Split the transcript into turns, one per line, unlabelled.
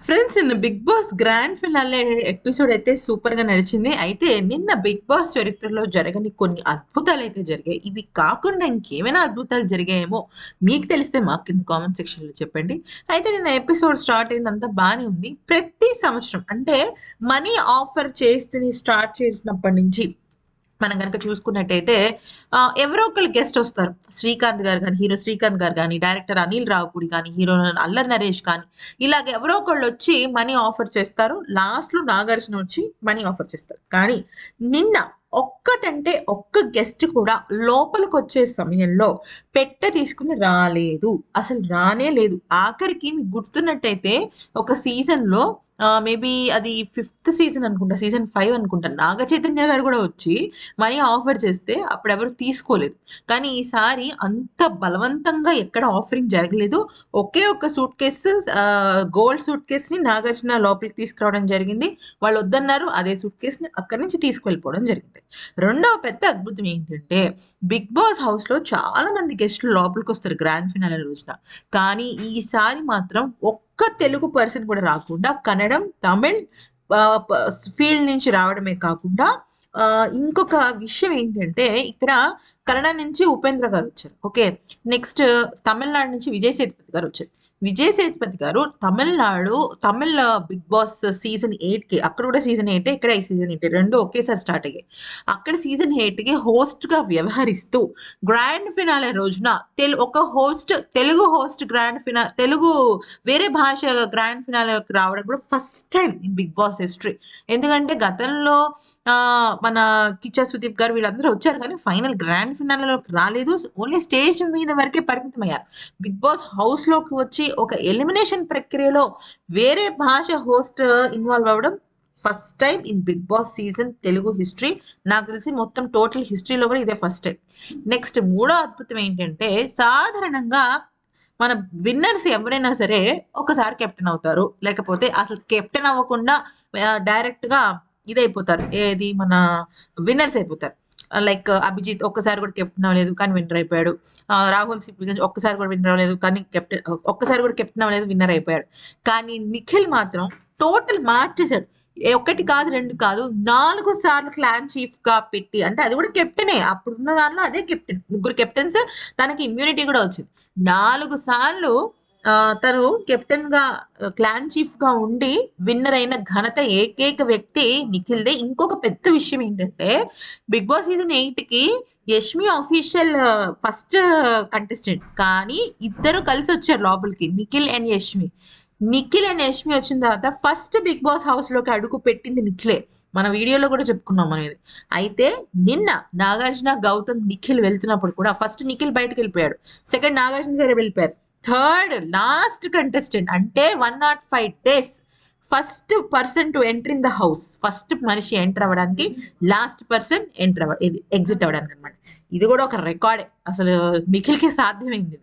Friends నిన్న Bigg Boss grand finale episode అయితే super గా నడిచింది. అయితే నిన్న బిగ్ బాస్ చరిత్రలో జరగని కొన్ని అద్భుతాలు అయితే జరిగాయి. ఇవి కాకుండా ఇంకేమైనా అద్భుతాలు జరిగాయేమో మీకు తెలిస్తే మాకు కింద కామెంట్ సెక్షన్ లో చెప్పండి. అయితే నిన్న ఎపిసోడ్ స్టార్ట్ అయిందంతా బానే ఉంది. ప్రతి సంవత్సరం అంటే మనీ ఆఫర్ చేస్తే స్టార్ట్ చేసినప్పటి నుంచి మనం కనుక చూసుకున్నట్టయితే ఎవరో ఒకళ్ళు గెస్ట్ వస్తారు. శ్రీకాంత్ గారు కానీ, హీరో శ్రీకాంత్ గారు కానీ, డైరెక్టర్ అనిల్ రావుపూడి కానీ, హీరో అల్లరి నరేష్ కానీ, ఇలాగ ఎవరో ఒకళ్ళు వచ్చి మనీ ఆఫర్ చేస్తారు. లాస్ట్ లో నాగార్జున వచ్చి మనీ ఆఫర్ చేస్తారు. కానీ నిన్న ఒక్కటంటే ఒక్క గెస్ట్ కూడా లోపలికి వచ్చే సమయంలో పెట్టె తీసుకుని రాలేదు. అసలు రానే లేదు. ఆఖరికి మీకు గుర్తున్నట్టయితే ఒక సీజన్ లో మేబీ అది 5th సీజన్ అనుకుంటా, సీజన్ 5 అనుకుంటా, నాగ చైతన్య గారు కూడా వచ్చి మనీ ఆఫర్ చేస్తే అప్పుడు ఎవరు తీసుకోలేదు. కానీ ఈసారి అంత బలవంతంగా ఎక్కడ ఆఫరింగ్ జరగలేదు. ఒకే ఒక suit case, gold suit case ని నాగార్జున లోపలికి తీసుకురావడం జరిగింది. వాళ్ళు వద్దన్నారు. అదే సూట్ కేస్ ని అక్కడి నుంచి తీసుకెళ్ళిపోవడం జరిగింది. రెండవ పెద్ద అద్భుతం ఏంటంటే బిగ్ బాస్ హౌస్ లో చాలా మంది గెస్టులు లోపలికి వస్తారు గ్రాండ్ ఫినాలే రోజున. కానీ ఈసారి మాత్రం ఒక్క తెలుగు పర్సన్ కూడా రాకుండా కన్నడం, తమిళ్ ఫీల్డ్ నుంచి రావడమే కాకుండా ఇంకొక విషయం ఏంటంటే ఇక్కడ కన్నడ నుంచి ఉపేంద్ర గారు వచ్చారు. ఓకే, నెక్స్ట్ తమిళనాడు నుంచి విజయ్ సేతుపతి గారు వచ్చారు. విజయ్ సేతుపతి గారు తమిళ బిగ్ బాస్ సీజన్ 8 కి, అక్కడ కూడా సీజన్ 8, ఇక్కడ ఈ సీజన్ 8 రెండు ఒకేసారి స్టార్ట్ అయ్యాయి. అక్కడ సీజన్ 8 కి హోస్ట్ గా వ్యవహరిస్తూ గ్రాండ్ ఫినాలే రోజున ఒక host, Telugu host grand finale, Telugu వేరే భాష గ్రాండ్ ఫినాలేకి రావడం కూడా first time in Bigg Boss history. ఎందుకంటే గతంలో మన కిచ్చా సుదీప్ గారు వీళ్ళందరూ వచ్చారు, కానీ ఫైనల్ గ్రాండ్ ఫినాలేలోకి రాలేదు. ఓన్లీ స్టేజ్ మీద వరకే పరిమితం అయ్యారు. బిగ్ బాస్ హౌస్ లోకి వచ్చి ఒక ఎలిమినేషన్ ప్రక్రియలో వేరే భాష హోస్ట్ ఇన్వాల్వ్ అవ్వడం first time in Bigg Boss season Telugu history. నాకు తెలిసి మొత్తం టోటల్ హిస్టరీలో కూడా ఇదే ఫస్ట్ టైం. నెక్స్ట్ మూడో అద్భుతం ఏంటంటే సాధారణంగా మన విన్నర్స్ ఎవరైనా సరే ఒకసారి కెప్టెన్ అవుతారు, లేకపోతే అసలు కెప్టెన్ అవ్వకుండా డైరెక్ట్ గా ఇదైపోతారు. ఏది మన విన్నర్స్ అయిపోతారు. లైక్ అభిజిత్ ఒక్కసారి కూడా కెప్టెన్ అవ్వలేదు కానీ విన్నర్ అయిపోయాడు. రాహుల్ సిప్లిగంజ్ ఒక్కసారి కూడా విన్నర్ అవ్వలేదు కానీ ఒక్కసారి కూడా కెప్టెన్ అవ్వలేదు, విన్నర్ అయిపోయాడు. కానీ నిఖిల్ మాత్రం టోటల్ మార్చేశాడు. ఒకటి కాదు, రెండు కాదు, 4 సార్లు క్లాన్ చీఫ్ గా పెట్టి, అంటే అది కూడా కెప్టెనే. అప్పుడున్న దానిలో అదే కెప్టెన్, ముగ్గురు కెప్టెన్స్, తనకి ఇమ్యూనిటీ కూడా వచ్చింది. 4 సార్లు తను కెప్టెన్ గా, క్లాన్ చీఫ్ గా ఉండి విన్నర్ అయిన ఘనత ఏకైక వ్యక్తి నిఖిల్దే. ఇంకొక పెద్ద విషయం ఏంటంటే బిగ్ బాస్ సీజన్ 8 కి యష్మి అఫీషియల్ ఫస్ట్ కంటెస్టెంట్, కానీ ఇద్దరు కలిసి వచ్చారు లోపలికి, నిఖిల్ అండ్ యష్మి. నిఖిల్ అండ్ యష్మి వచ్చిన తర్వాత ఫస్ట్ బిగ్ బాస్ హౌస్ లోకి అడుగు పెట్టింది నిఖిలే. మన వీడియోలో కూడా చెప్పుకున్నాం అనేది. అయితే నిన్న నాగార్జున, గౌతమ్, నిఖిల్ వెళ్తున్నప్పుడు కూడా ఫస్ట్ నిఖిల్ బయటకు వెళ్ళిపోయాడు, సెకండ్ నాగార్జున సరే వెళ్ళిపోయారు, థర్డ్ లాస్ట్ కంటెస్టెంట్ అంటే 105 days first person to enter in the house, first మనిషి ఎంటర్ అవ్వడానికి లాస్ట్ పర్సన్ ఎగ్జిట్ అవ్వడానికి అనమాట. ఇది కూడా ఒక రికార్డే, అసలు నిఖిల్కి సాధ్యమైంది.